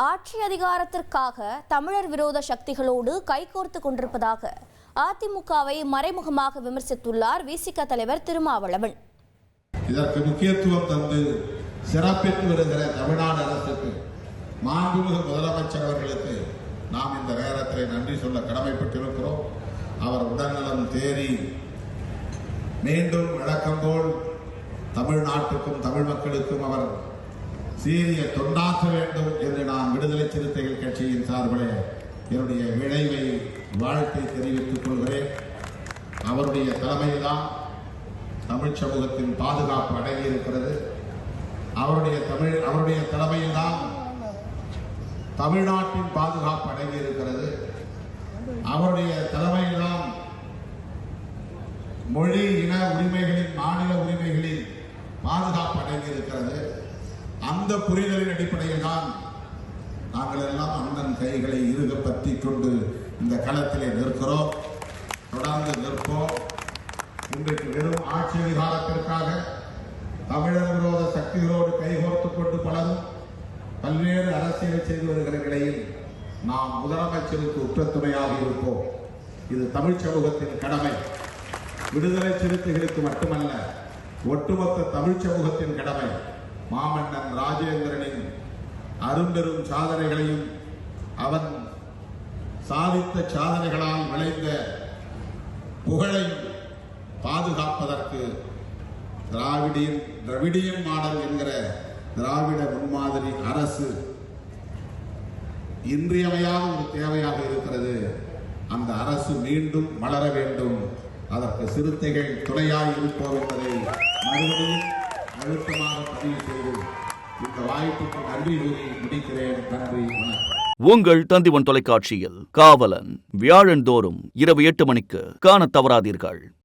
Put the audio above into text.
ஆட்சி அதிகாரத்திற்காக தமிழர் விரோத சக்திகளோடு கைகோர்த்து கொண்டிருப்பதாக அதிமுகவை மறைமுகமாக விமர்சித்துள்ளார் விசிக தலைவர் திருமாவளவன். இதற்கு முக்கியத்துவம் தந்து சிறப்பித்து வருகிற தமிழ்நாடு அரசுக்கு, மாண்புமிகு முதலமைச்சர் அவர்களுக்கு நாம் இந்த நேரத்தில் நன்றி சொல்ல கடமைப்பட்டிருக்கிறோம். அவர் உடல்நலம் தேறி மீண்டும் வழக்கம் போல் தமிழ்நாட்டுக்கும் தமிழ் மக்களுக்கும் அவர் சீரிய தொண்டாற்ற வேண்டும் என்று நான் விடுதலை சிறுத்தைகள் கட்சியின் சார்பில் என்னுடைய விளைவை வாழ்த்தை தெரிவித்துக் கொள்கிறேன். அவருடைய தலைமையில்தான் தமிழ் சமூகத்தின் பாதுகாப்பு அடங்கியிருக்கிறது. அவருடைய தலைமையில்தான் தமிழ்நாட்டின் பாதுகாப்பு அடங்கியிருக்கிறது. அவருடைய தலைமையில்தான் மொழி இன உரிமைகளின், மாநில உரிமைகளின் பாதுகாப்பு அடங்கியிருக்கிறது. அந்த புரிதலின் அடிப்படையில் தான் நாங்கள் எல்லாம் அண்ணன் கைகளை இறுக பற்றி கொண்டு இந்த களத்திலே நிற்கிறோம், தொடர்ந்து நிற்போம். இன்றைக்கு வெறும் ஆட்சி அதிகாரத்திற்காக தமிழர் விரோத சக்திகளோடு கைகோர்த்துக் கொண்டு பலரும் பல்வேறு அரசியலை செய்து வருகிற நிலையில் நாம் முதலமைச்சருக்கு உற்றத்துணையாக இருப்போம். இது தமிழ் சமூகத்தின் கடமை. விடுதலை சிறுத்தைகளுக்கு மட்டுமல்ல, ஒட்டுமொத்த தமிழ் சமூகத்தின் கடமை. மாமன்னன் ராஜேந்திரனின் அரும்பெரும் சாதனைகளையும் அவன் சாதித்த சாதனைகளால் விளைந்த புகழையும் பாதுகாப்பதற்கு திராவிடியன் மாடல் என்கிற திராவிட முன்மாதிரி அரசு இன்றியமையாத ஒரு தேவையாக இருக்கிறது. அந்த அரசு மீண்டும் மலர வேண்டும். அதற்கு சிறுத்தைகள் துணையாய் இருப்போம் என்பதை மறுபடியும் அழுத்தமாக பதிவு செய்து இந்த வாய்ப்புக்கு நன்றி கூறி முடிக்கிறேன். நன்றி, வணக்கம். உங்கள் தந்திவன் தொலைக்காட்சியில் காவலன் வியாழந்தோறும் இரவு 8 மணிக்கு காணத் தவறாதீர்கள்.